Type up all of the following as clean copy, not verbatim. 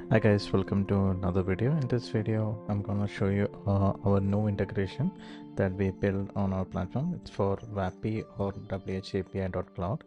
Hi guys, welcome to another video. In this video, I'm gonna show you our new integration that we built on our platform. It's for Whapi or whapi.cloud.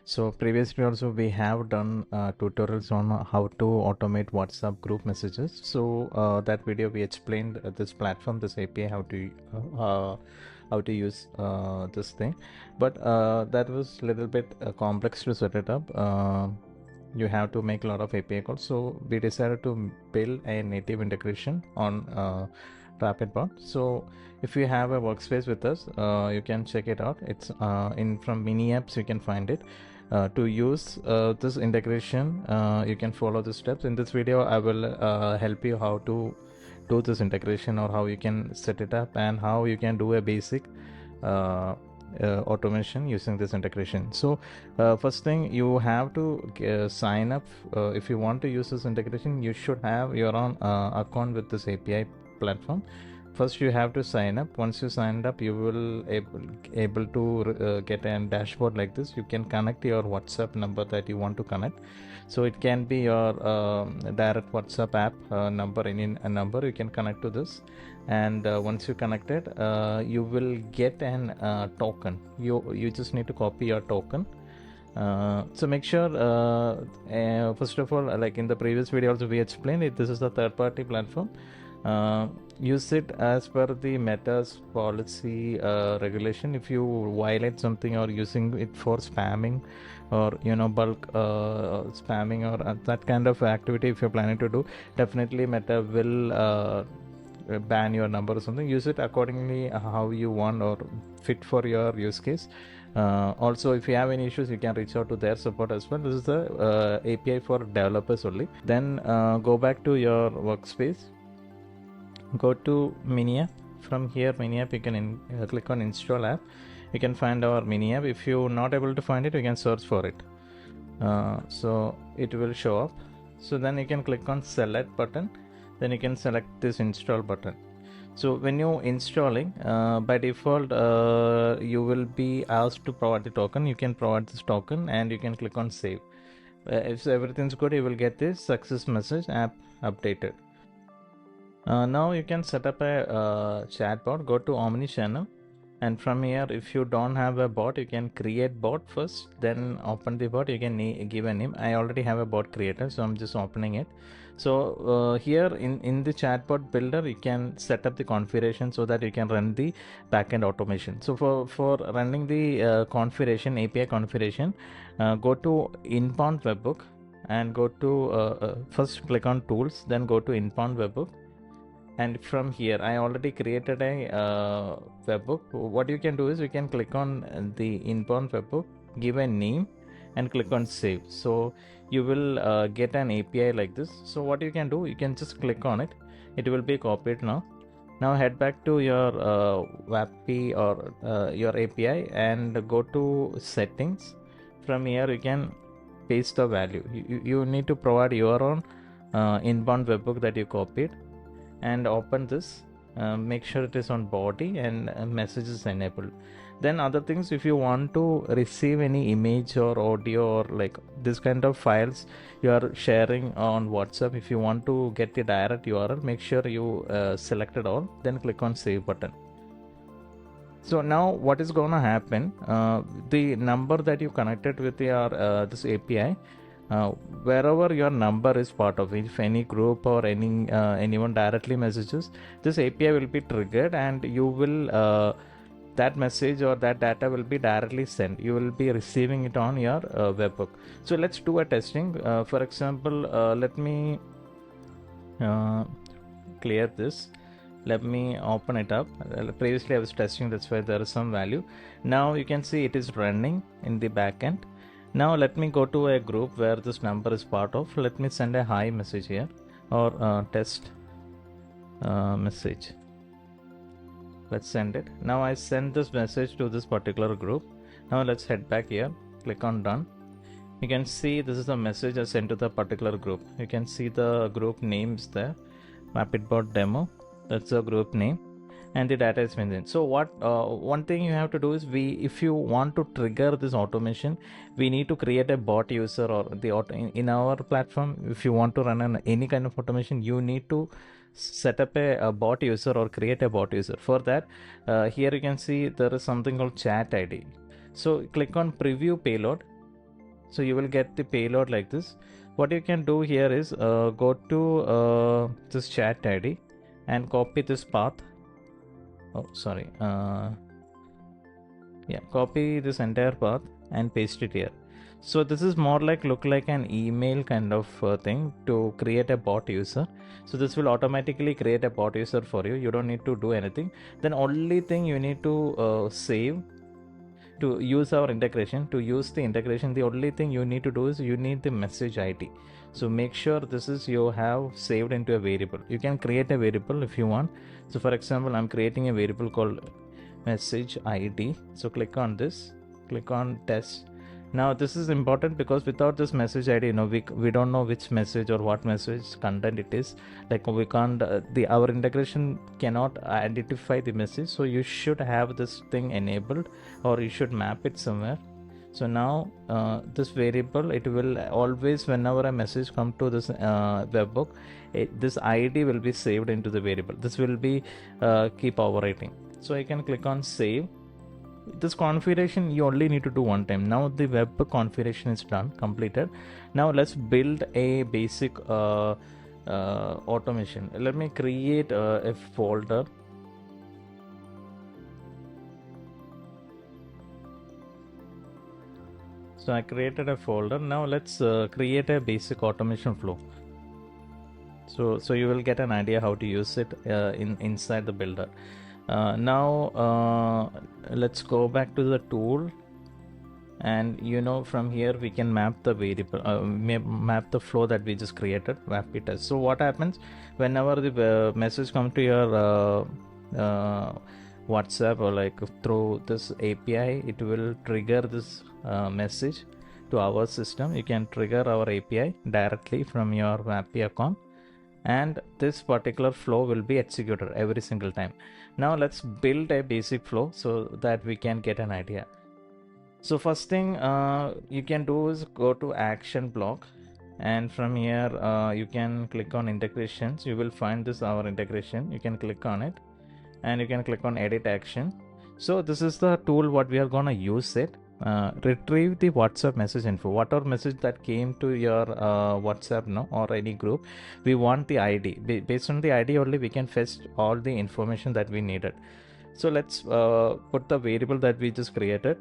So previously also we have done tutorials on how to automate WhatsApp group messages. So that video we explained this platform, this API, how to use this thing, but that was a little bit complex to set it up. You have to make a lot of API calls. So we decided to build a native integration on Rapidbott. So if you have a workspace with us, you can check it out. It's in from mini apps, you can find it. To use this integration, you can follow the steps. In this video, I will help you how to do this integration, or how you can set it up, and how you can do a basic automation using this integration. So first thing, you have to sign up. If you want to use this integration, you should have your own account with this API platform. First you have to sign up. Once you signed up, you will able to get a dashboard like this. You can connect your WhatsApp number that you want to connect. So it can be your direct WhatsApp app number, any number you can connect to this. And once you connect it, you will get an token. You just need to copy your token. So make sure first of all, like in the previous video also we explained it, this is the third-party platform. Use it as per the Meta's policy regulation. If you violate something or using it for spamming, or bulk spamming, or that kind of activity if you're planning to do, definitely Meta will ban your number or something. Use it accordingly how you want or fit for your use case. Also, if you have any issues, you can reach out to their support as well. This is the API for developers only. Then go back to your workspace, go to mini app. From here mini app, you can click on install app. You can find our mini app. If you're not able to find it, you can search for it. So it will show up. So then you can click on select button. Then you can select this install button. So when you're installing, by default you will be asked to provide the token. You can provide this token and you can click on save. If everything's good, you will get this success message, app updated. Now you can set up a chatbot. Go to Omni-Channel, and from here, if you don't have a bot, you can create bot first, then open the bot. You can give a name. I already have a bot creator, so I'm just opening it. So here in the chatbot builder, you can set up the configuration so that you can run the backend automation. So for running the configuration, API configuration, go to inbound webhook and go to first click on tools, then go to inbound webhook. And from here I already created a webhook. What you can do is you can click on the inbound webhook, give a name, and click on save. So you will get an API like this. So what you can do, you can just click on it. It will be copied now. Now head back to your Whapi or your API and go to settings. From here you can paste the value. You need to provide your own inbound webhook that you copied, and open this. Make sure it is on body and messages enabled. Then other things, if you want to receive any image or audio or like this kind of files you are sharing on WhatsApp, if you want to get the direct URL, make sure you select it all, then click on save button. So now what is going to happen, the number that you connected with your this API, wherever your number is part of, if any group or anyone directly messages, this API will be triggered, and you will that message or that data will be directly sent. You will be receiving it on your webhook. So let's do a testing. For example, let me clear this. Let me open it up. Previously I was testing, that's why there is some value. Now you can see it is running in the backend. Now let me go to a group where this number is part of. Let me send a hi message here, or test message. Let's send it. Now I send this message to this particular group. Now let's head back here, click on done. You can see this is the message I sent to the particular group. You can see the group names there, Rapidbott demo. That's the group name. and the data is maintained. So what one thing you have to do is, if you want to trigger this automation, we need to create a bot user, or the in our platform, if you want to run any kind of automation, you need to set up a bot user or create a bot user. For that, here you can see there is something called chat ID. So click on preview payload. So you will get the payload like this. What you can do here is go to this chat ID and copy this path. Oh, sorry. Yeah, copy this entire path and paste it here. So this is more like look like an email kind of thing to create a bot user. So this will automatically create a bot user for you. You don't need to do anything. Then only thing you need to save to use our integration. To use the integration, the only thing you need to do is you need the message ID. So make sure this is you have saved into a variable. You can create a variable if you want. So for example, I'm creating a variable called message ID. So click on this, click on test. Now this is important because without this message ID, we don't know which message or what message content it is. Like we can't our integration cannot identify the message. So you should have this thing enabled, or you should map it somewhere. So now this variable, it will always, whenever a message come to this webhook, this ID will be saved into the variable. This will be keep operating. So I can click on save. This configuration you only need to do one time. Now the web configuration is done, completed. Now let's build a basic automation. Let me create a folder. So I created a folder. Now let's create a basic automation flow. So you will get an idea how to use it inside the builder. Now let's go back to the tool, and from here we can map the variable, map the flow that we just created, Whapi test. So what happens whenever the message comes to your WhatsApp, or like through this API, it will trigger this message to our system. You can trigger our API directly from your Whapi account, and this particular flow will be executed every single time. Now let's build a basic flow so that we can get an idea. So first thing you can do is go to action block, and from here you can click on integrations. You will find this our integration. You can click on it, and you can click on edit action. So this is the tool what we are gonna use it. Retrieve the WhatsApp message info. Whatever message that came to your WhatsApp or any group, we want the ID. Based on the ID only, we can fetch all the information that we needed. So let's put the variable that we just created,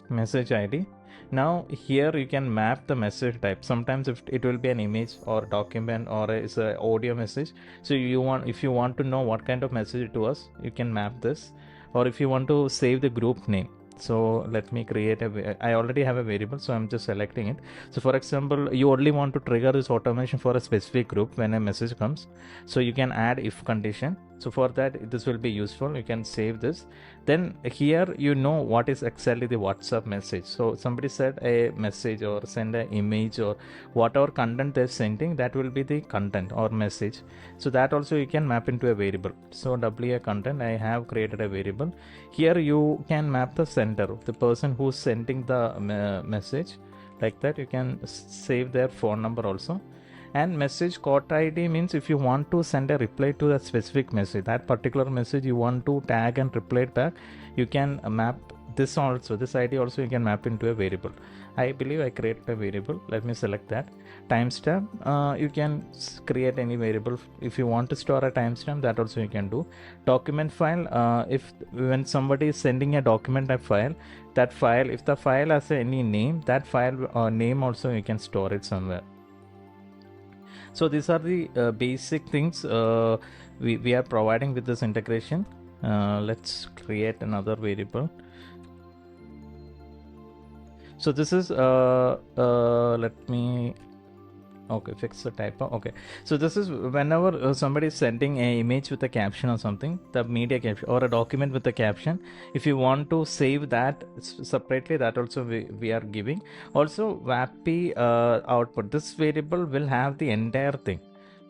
message ID. Now here you can map the message type. Sometimes if it will be an image or document, or it's an audio message. So if you want to know what kind of message it was, you can map this. Or if you want to save the group name, so let me create I already have a variable, so I'm just selecting it. So for example, you only want to trigger this automation for a specific group when a message comes, so you can add if condition. So for that, this will be useful. You can save this. Then here what is exactly the WhatsApp message. So somebody said a message or send an image or whatever content they're sending, that will be the content or message. So that also you can map into a variable. So WA content, I have created a variable. Here you can map the sender, the person who's sending the message. Like that, you can save their phone number also. And message quote ID means if you want to send a reply to a specific message, that particular message you want to tag and reply it back, you can map this also. This ID also you can map into a variable. I believe I created a variable. Let me select that. Timestamp, you can create any variable. If you want to store a timestamp, that also you can do. Document file, if when somebody is sending a document file, that file, if the file has any name, that file name also you can store it somewhere. So these are the basic things we are providing with this integration. Let's create another variable. So this is let me fix the typo. Okay, so this is whenever somebody is sending an image with a caption or something, the media caption, or a document with a caption, if you want to save that separately, that also we are giving. Also Whapi output, this variable will have the entire thing.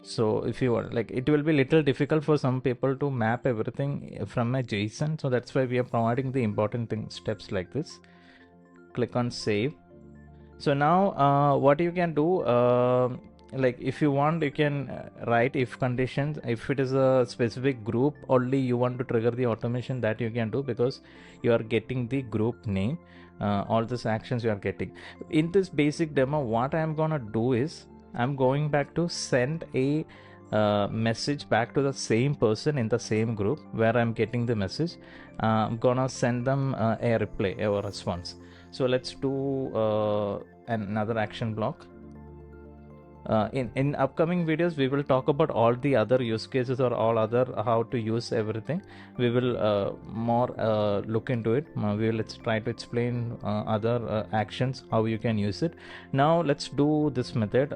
So if you want, like, it will be little difficult for some people to map everything from a JSON. So that's why we are providing the important steps like this. Click on save. So now what you can do, like if you want, you can write if conditions. If it is a specific group only you want to trigger the automation, that you can do, because you are getting the group name, all these actions you are getting. In this basic demo, what I'm gonna do is I'm going back to send a message back to the same person in the same group where I'm getting the message. I'm gonna send them a reply or response. So let's do another action block. In upcoming videos we will talk about all the other use cases or all other how to use everything. We will more look into it. Let's try to explain other actions, how you can use it. Now let's do this method.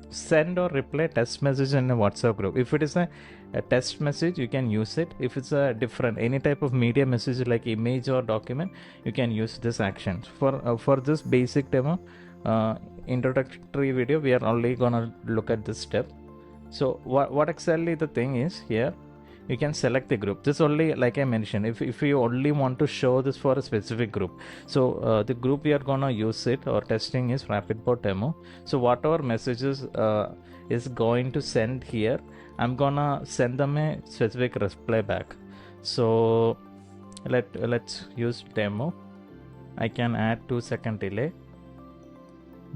Send or reply test message in a WhatsApp group. If it is a test message, you can use it. If it's a different any type of media message like image or document, you can use this action. For this basic demo introductory video, we are only gonna look at this step. So what exactly the thing is here, you can select the group. This only, like I mentioned, if you only want to show this for a specific group. So the group we are gonna use it or testing is Rapidbott demo. So whatever messages is going to send here, I'm gonna send them a specific reply back. So let's use demo. I can add 2-second delay.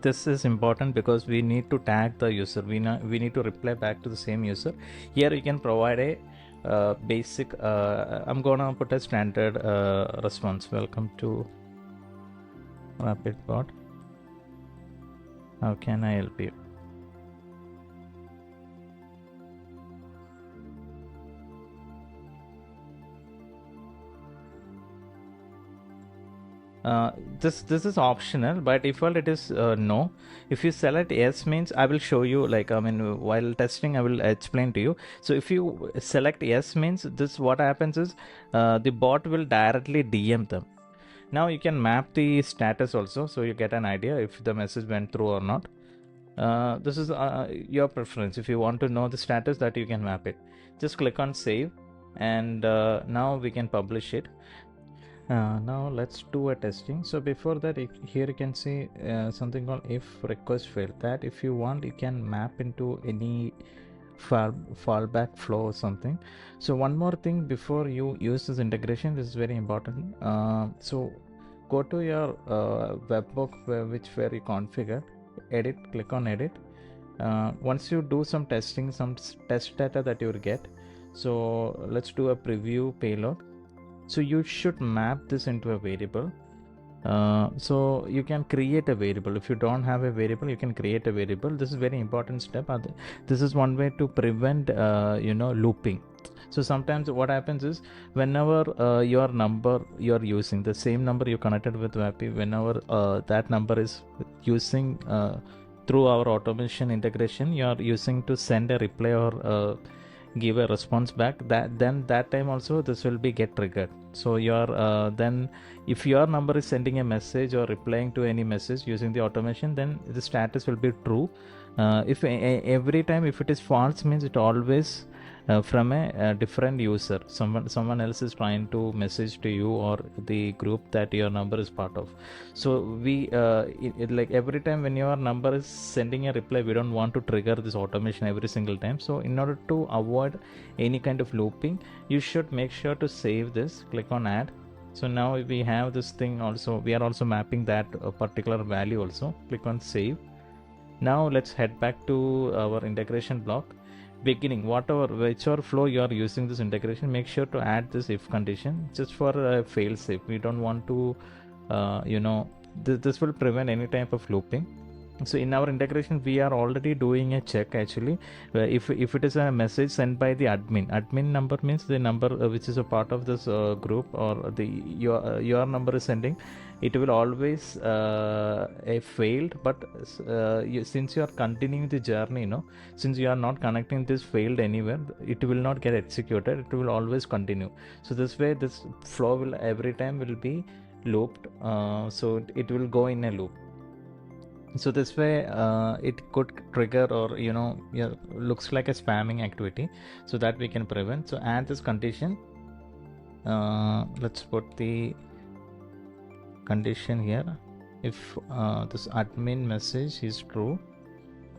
This is important because we need to tag the user. We need to reply back to the same user. Here you can provide a basic I'm gonna put a standard response. Welcome to Rapidbott, how can I help you? This is optional. By default it is no. If you select yes means I will show you, like while testing I will explain to you. So if you select yes means this, what happens is the bot will directly DM them. Now you can map the status also, so you get an idea if the message went through or not. This is your preference. If you want to know the status, that you can map it. Just click on save, and now we can publish it. Now let's do a testing. So before that, here you can see something called if request failed. That if you want, you can map into any fallback flow or something. So one more thing before you use this integration, this is very important. So go to your webhook where you configure, edit, click on edit. Once you do some testing, some test data that you will get. So let's do a preview payload. So you should map this into a variable. So you can create a variable. If you don't have a variable, you can create a variable. This is very important step. This is one way to prevent looping. So sometimes what happens is, whenever your number you're using, the same number you connected with Whapi, whenever that number is using through our automation integration, you are using to send a reply or give a response back, that time also this will be get triggered. So your then if your number is sending a message or replying to any message using the automation, then the status will be true. If every time if it is false means it always from a different user, someone else is trying to message to you or the group that your number is part of. So we like every time when your number is sending a reply, we don't want to trigger this automation every single time. So in order to avoid any kind of looping, you should make sure to save this. Click on add. So now we have this thing also, we are also mapping that particular value also. Click on save. Now let's head back to our integration block. Beginning, whichever flow you are using this integration, make sure to add this if condition just for a fail safe. We don't want to this will prevent any type of looping. So in our integration we are already doing a check actually. If it is a message sent by the admin number means the number which is a part of this group, or your number is sending, it will always a failed. But since you are continuing the journey, since you are not connecting this failed anywhere, it will not get executed, it will always continue. So this way this flow will every time will be looped, so it will go in a loop. So this way it could trigger, or yeah, looks like a spamming activity, so that we can prevent. So add this condition. Let's put the condition here. If this admin message is true,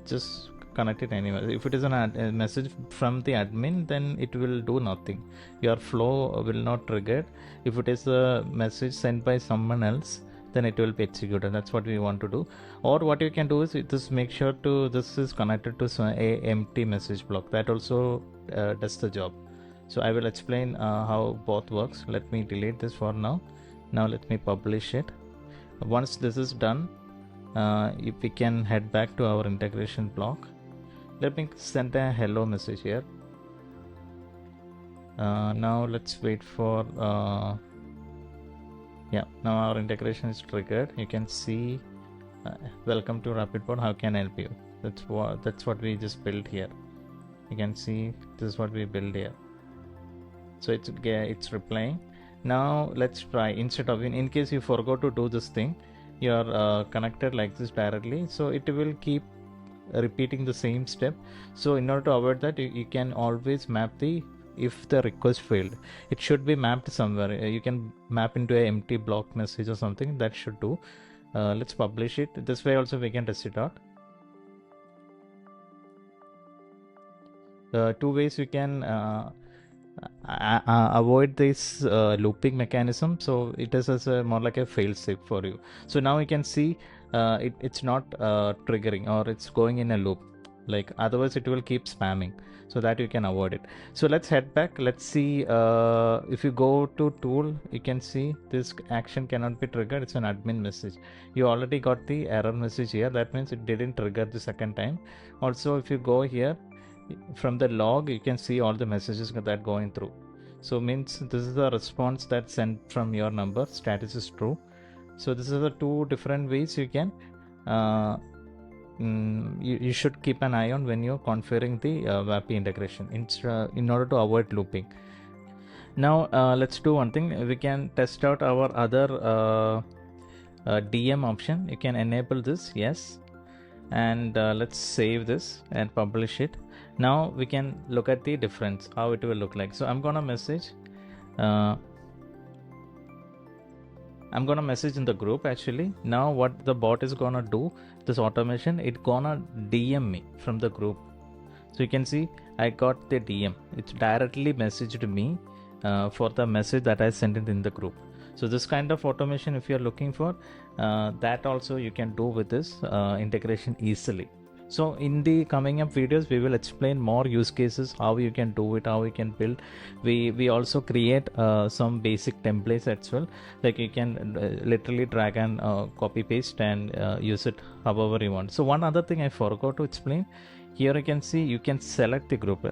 just connect it anyway. If it is a message from the admin, then it will do nothing. Your flow will not trigger. If it is a message sent by someone else, then it will be executed. That's what we want to do. Or what you can do is just make sure to this is connected to a empty message block. That also does the job. So I will explain how both works. Let me delete this for now. Now let me publish it. Once this is done, if we can head back to our integration block, let me send a hello message here. Now let's wait for yeah, now our integration is triggered. You can see welcome to Rapidbott, how can I help you? That's what we just built here. You can see this is what we built here. So it's replying. Now let's try, instead of in case you forgot to do this thing, you are connected like this directly, so it will keep repeating the same step. So in order to avoid that, you can always map if the request failed, it should be mapped somewhere. You can map into a empty block message or something. That should do. Let's publish it. This way also we can test it out. Two ways we can avoid this looping mechanism. So it is as more like a fail safe for you. So now you can see it's not triggering, or it's going in a loop, like otherwise it will keep spamming, so that you can avoid it. So let's head back. Let's see if you go to tool, you can see this action cannot be triggered. It's an admin message. You already got the error message here. That means it didn't trigger the second time. Also, if you go here from the log, you can see all the messages that going through. So means this is the response that's sent from your number. Status is true. So this is the two different ways you can you should keep an eye on when you're configuring the Whapi integration in order to avoid looping. Now let's do one thing. We can test out our other DM option. You can enable this, yes, and let's save this and publish it. Now we can look at the difference, how it will look like. So I'm gonna message in the group actually. Now what the bot is gonna do, this automation, it gonna DM me from the group. So you can see I got the DM. It's directly messaged me for the message that I sent it in the group. So this kind of automation, if you're looking for, that also you can do with this integration easily. So in the coming up videos, we will explain more use cases, how you can do it, how you can build. We also create some basic templates as well, like you can literally drag and copy paste and use it however you want. So one other thing I forgot to explain, here you can see you can select the group.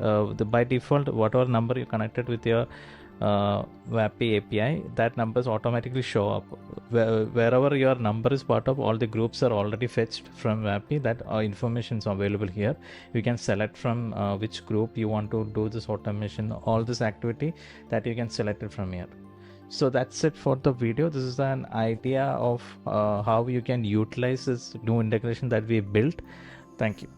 By default, whatever number you connected with your Whapi API, that numbers automatically show up. Wherever your number is part of, all the groups are already fetched from Whapi. That information is available here. You can select from which group you want to do this automation, all this activity, that you can select it from here. So that's it for the video. This is an idea of how you can utilize this new integration that we built. Thank you.